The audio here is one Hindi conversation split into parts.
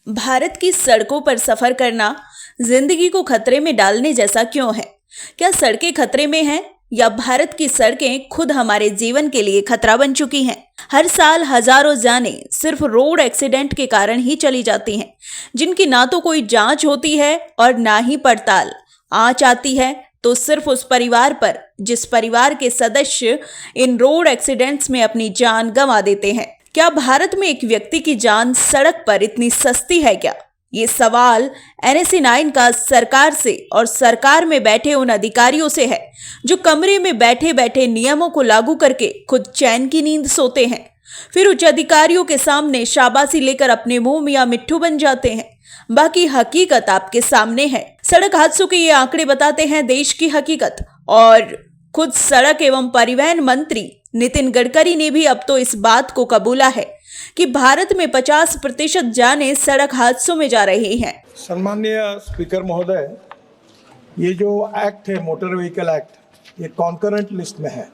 भारत की सड़कों पर सफर करना जिंदगी को खतरे में डालने जैसा क्यों है? क्या सड़कें खतरे में हैं या भारत की सड़कें खुद हमारे जीवन के लिए खतरा बन चुकी हैं? हर साल हजारों जानें सिर्फ रोड एक्सीडेंट के कारण ही चली जाती हैं, जिनकी ना तो कोई जांच होती है और ना ही पड़ताल। आंच आती है तो सिर्फ उस परिवार पर जिस परिवार के सदस्य इन रोड एक्सीडेंट्स में अपनी जान गंवा देते हैं। क्या भारत में एक व्यक्ति की जान सड़क पर इतनी सस्ती है क्या? ये सवाल NSE 9 का सरकार से और सरकार में बैठे उन अधिकारियों से है जो कमरे में बैठे बैठे नियमों को लागू करके खुद चैन की नींद सोते हैं, फिर उच्च अधिकारियों के सामने शाबाशी लेकर अपने मुंह मियां मिट्ठू बन जाते हैं। बाकी हकीकत आपके सामने है। सड़क हादसों के ये आंकड़े बताते हैं देश की हकीकत, और खुद सड़क एवं परिवहन मंत्री नितिन गडकरी ने भी अब तो इस बात को कबूला है कि भारत में 50% जानें सड़क हादसों में जा रही हैं। सम्माननीय स्पीकर महोदय, ये जो एक्ट है मोटर व्हीकल एक्ट, ये कॉन्करेंट लिस्ट में है।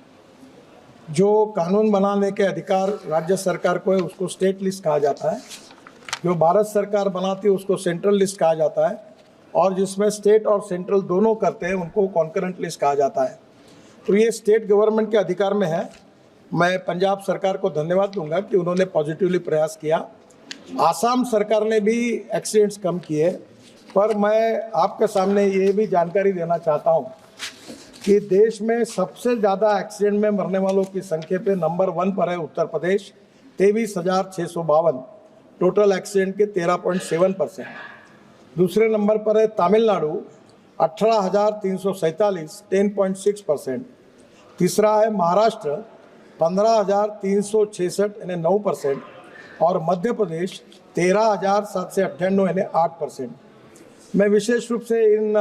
जो कानून बनाने के अधिकार राज्य सरकार को है उसको स्टेट लिस्ट कहा जाता है, जो भारत सरकार बनाती है उसको सेंट्रल लिस्ट कहा जाता है, और जिसमें स्टेट और सेंट्रल दोनों करते हैं उनको कॉन्करेंट लिस्ट कहा जाता है। तो ये स्टेट गवर्नमेंट के अधिकार में है। मैं पंजाब सरकार को धन्यवाद दूंगा कि उन्होंने पॉजिटिवली प्रयास किया। आसाम सरकार ने भी एक्सीडेंट्स कम किए, पर मैं आपके सामने ये भी जानकारी देना चाहता हूँ कि देश में सबसे ज़्यादा एक्सीडेंट में मरने वालों की संख्या पे नंबर 1 पर है उत्तर प्रदेश, 23,652, टोटल एक्सीडेंट के 13.7%। दूसरे नंबर पर है तमिलनाडु, 18,347, 10.6%। तीसरा है महाराष्ट्र, 15,366 यानी 9%, और मध्य प्रदेश 13,798 यानी 8%। मैं विशेष रूप से इन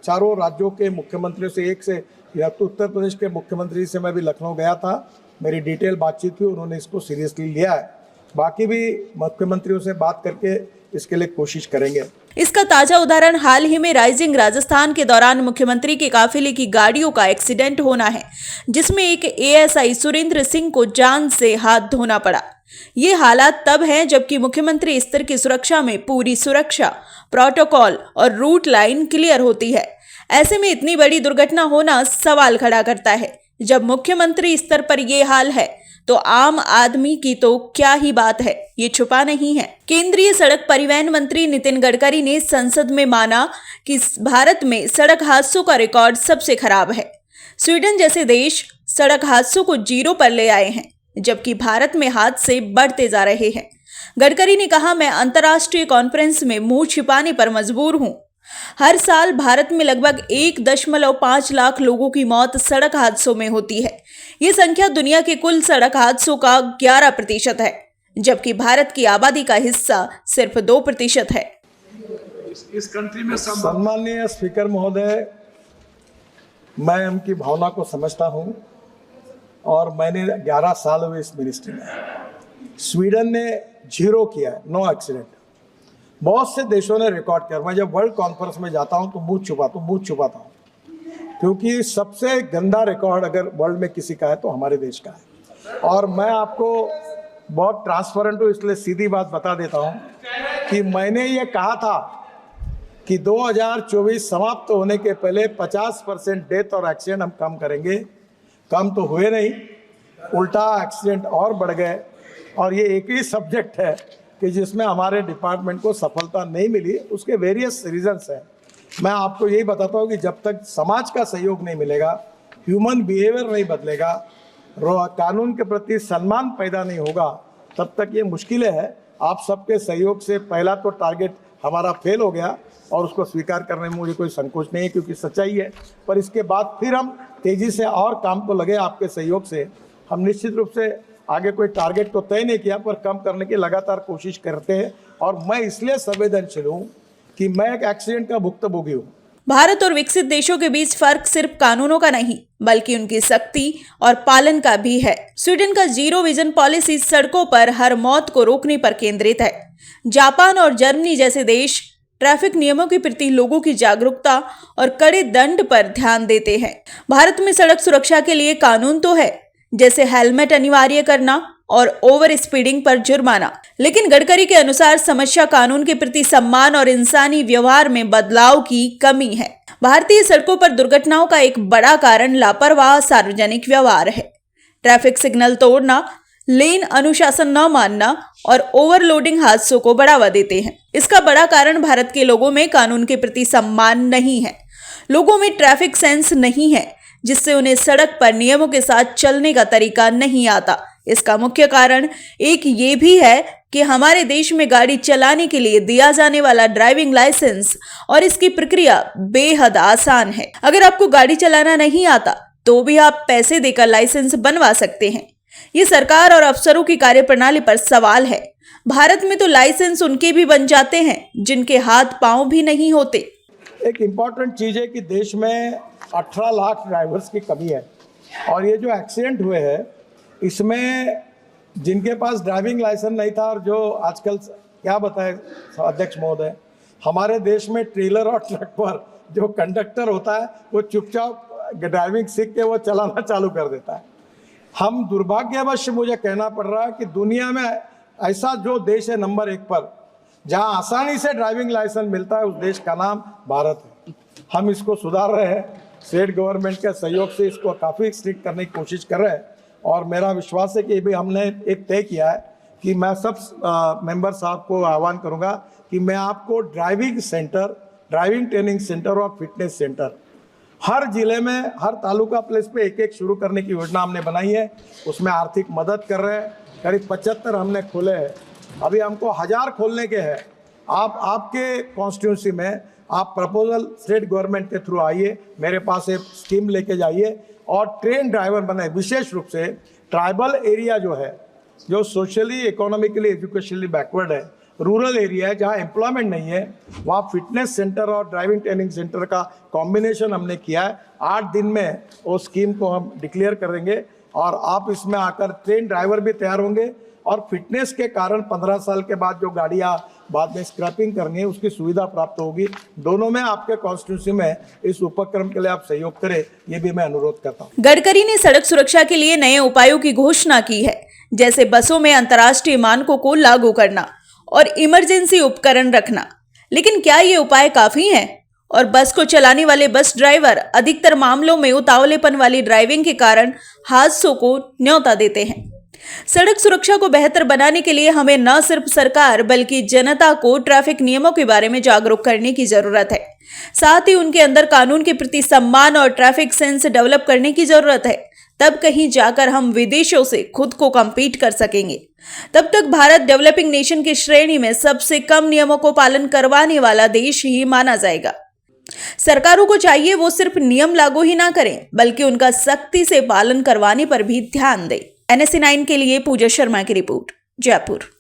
चारों राज्यों के मुख्यमंत्रियों से या तो उत्तर प्रदेश के मुख्यमंत्री से मैं भी लखनऊ गया था, मेरी डिटेल बातचीत हुई, उन्होंने इसको सीरियसली लिया है। बाकी भी मुख्यमंत्रियों से बात करके इसके लिए कोशिश करेंगे। इसका ताजा उदाहरण हाल ही में राइजिंग राजस्थान के दौरान मुख्यमंत्री के काफिले की गाड़ियों का एक्सीडेंट होना है, जिसमें एक ASI सुरेंद्र सिंह को जान से हाथ धोना पड़ा। ये हालात तब हैं जबकि मुख्यमंत्री स्तर की सुरक्षा में पूरी सुरक्षा, प्रोटोकॉल और रूट लाइन क्लियर होती है। ऐसे में इतनी बड़ी दुर्घटना होना सवाल खड़ा करता है। जब मुख्यमंत्री स्तर पर यह हाल है तो आम आदमी की तो क्या ही बात है, ये छुपा नहीं है। केंद्रीय सड़क परिवहन मंत्री नितिन गडकरी ने संसद में माना कि भारत में सड़क हादसों का रिकॉर्ड सबसे खराब है। स्वीडन जैसे देश सड़क हादसों को 0 पर ले आए हैं, जबकि भारत में हादसे बढ़ते जा रहे हैं। गडकरी ने कहा, मैं अंतर्राष्ट्रीय कॉन्फ्रेंस में मुंह छिपाने पर मजबूर हूं। हर साल भारत में लगभग 1.5 लाख लोगों की मौत सड़क हादसों में होती है। ये संख्या दुनिया के कुल सड़क हादसों का 11% है, जबकि भारत की आबादी का हिस्सा सिर्फ 2% है। इस कंट्री में सम्माननीय स्पीकर महोदय, मैं उनकी भावना को समझता हूं, और मैंने 11 साल हुए इस मिनिस्ट्री में। स्वीडन ने 0 किया है, नो एक्सीडेंट। बहुत से देशों ने रिकॉर्ड किया। मैं जब वर्ल्ड कॉन्फ्रेंस में जाता हूं तो मुंह छुपाता हूं, क्योंकि सबसे गंदा रिकॉर्ड अगर वर्ल्ड में किसी का है तो हमारे देश का है। और मैं आपको बहुत ट्रांसपेरेंट हूँ, इसलिए सीधी बात बता देता हूं कि मैंने ये कहा था कि 2024 समाप्त होने के पहले 50% डेथ और एक्सीडेंट हम कम करेंगे। कम तो हुए नहीं, उल्टा एक्सीडेंट और बढ़ गए। और ये एक ही सब्जेक्ट है कि जिसमें हमारे डिपार्टमेंट को सफलता नहीं मिली। उसके वेरियस रीजंस हैं। मैं आपको यही बताता हूँ कि जब तक समाज का सहयोग नहीं मिलेगा, ह्यूमन बिहेवियर नहीं बदलेगा, कानून के प्रति सम्मान पैदा नहीं होगा, तब तक ये मुश्किलें हैं। आप सबके सहयोग से पहला तो टारगेट हमारा फेल हो गया, और उसको स्वीकार करने में मुझे कोई संकोच नहीं है, क्योंकि सच्चाई है। पर इसके बाद फिर हम तेज़ी से और काम को लगे आपके सहयोग से। हम निश्चित रूप से आगे कोई टारगेट तो तय नहीं किया, पर कम करने की लगातार कोशिश करते हैं। और मैं इसलिए संवेदनशील हूँ कि मैं एक एक्सीडेंट का भुक्तभोगी हूँ। भारत और विकसित देशों के बीच फर्क सिर्फ कानूनों का नहीं, बल्कि उनकी सख्ती और पालन का भी है। स्वीडन का 0 विजन पॉलिसी सड़कों पर हर मौत को रोकने पर केंद्रित है। जापान और जर्मनी जैसे देश ट्रैफिक नियमों के प्रति लोगों की जागरूकता और कड़े दंड पर ध्यान देते हैं। भारत में सड़क सुरक्षा के लिए कानून तो है, जैसे हेलमेट अनिवार्य करना, और ओवर स्पीडिंग पर जुर्माना। लेकिन गडकरी के अनुसार समस्या कानून के प्रति सम्मान और इंसानी व्यवहार में बदलाव की कमी है। भारतीय सड़कों पर दुर्घटनाओं का एक बड़ा कारण लापरवाह सार्वजनिक व्यवहार है। ट्रैफिक सिग्नल तोड़ना, लेन अनुशासन न मानना और ओवरलोडिंग हादसों को बढ़ावा देते हैं। इसका बड़ा कारण भारत के लोगों में कानून के प्रति सम्मान नहीं है। लोगों में ट्रैफिक सेंस नहीं है, जिससे उन्हें सड़क पर नियमों के साथ चलने का तरीका नहीं आता। इसका मुख्य कारण एक ये भी है कि हमारे देश में गाड़ी चलाने के लिए दिया जाने वाला ड्राइविंग लाइसेंस और इसकी प्रक्रिया बेहद आसान है। अगर आपको गाड़ी चलाना नहीं आता तो भी आप पैसे देकर लाइसेंस बनवा सकते हैं। ये सरकार और अफसरों की कार्यप्रणाली पर सवाल है। भारत में तो लाइसेंस उनके भी बन जाते हैं जिनके हाथ पांव भी नहीं होते। एक इम्पॉर्टेंट चीज़ है कि देश में 18 लाख ड्राइवर्स की कमी है और ये जो एक्सीडेंट हुए हैं इसमें जिनके पास ड्राइविंग लाइसेंस नहीं था और जो आजकल क्या बताए अध्यक्ष महोदय, हमारे देश में ट्रेलर और ट्रक पर जो कंडक्टर होता है वो चुपचाप ड्राइविंग सीख के वो चलाना चालू कर देता है। हम दुर्भाग्यवश मुझे कहना पड़ रहा है कि दुनिया में ऐसा जो देश है नंबर 1 पर जहां आसानी से ड्राइविंग लाइसेंस मिलता है उस देश का नाम भारत है। हम इसको सुधार रहे हैं, स्टेट गवर्नमेंट के सहयोग से इसको काफ़ी स्ट्रिक्ट करने की कोशिश कर रहे हैं और मेरा विश्वास है कि भी हमने एक तय किया है कि मैं सब मेंबर साहब को आह्वान करूंगा कि मैं आपको driving centre, driving training centre और फिटनेस सेंटर हर जिले में, हर तालुका प्लेस पे एक शुरू करने की योजना हमने बनाई है। उसमें आर्थिक मदद कर रहे हैं। करीब 75 हमने खोले हैं, अभी हमको 1000 खोलने के हैं। आप आपके कॉन्स्टिट्यूंसी में आप प्रपोजल स्टेट गवर्नमेंट के थ्रू आइए, मेरे पास एक स्कीम लेके जाइए और ट्रेन ड्राइवर बनाए। विशेष रूप से ट्राइबल एरिया जो है, जो सोशली, इकोनॉमिकली, एजुकेशनली बैकवर्ड है, रूरल एरिया है जहाँ एम्प्लॉयमेंट नहीं है, वहाँ फिटनेस सेंटर और ड्राइविंग ट्रेनिंग सेंटर का कॉम्बिनेशन हमने किया है। 8 दिन में वो स्कीम को हम डिक्लेयर करेंगे और आप इसमें आकर ट्रेन ड्राइवर भी तैयार होंगे और फिटनेस के कारण 15 साल के बाद जो गाड़ियाँ बाद में स्क्रैपिंग करनी है उसकी सुविधा प्राप्त होगी। दोनों में आपके कॉन्स्टिट्यूंसी में इस उपक्रम के लिए आप सहयोग करें, ये भी मैं अनुरोध करता हूँ। गडकरी ने सड़क सुरक्षा के लिए नए उपायों की घोषणा की है, जैसे बसों में अंतर्राष्ट्रीय मानकों को लागू करना और इमरजेंसी उपकरण रखना। लेकिन क्या ये उपाय काफी हैं? और बस को चलाने वाले बस ड्राइवर अधिकतर मामलों में उतावलेपन वाली ड्राइविंग के कारण हादसों को न्योता देते हैं। सड़क सुरक्षा को बेहतर बनाने के लिए हमें न सिर्फ सरकार बल्कि जनता को ट्रैफिक नियमों के बारे में जागरूक करने की जरूरत है। साथ ही उनके अंदर कानून के प्रति सम्मान और ट्रैफिक सेंस डेवलप करने की जरूरत है। तब कहीं जाकर हम विदेशों से खुद को कम्पीट कर सकेंगे। तब तक भारत डेवलपिंग नेशन की श्रेणी में सबसे कम नियमों को पालन करवाने वाला देश ही माना जाएगा। सरकारों को चाहिए वो सिर्फ नियम लागू ही ना करें बल्कि उनका सख्ती से पालन करवाने पर भी ध्यान दें। NSE 9 के लिए पूजा शर्मा की रिपोर्ट, जयपुर।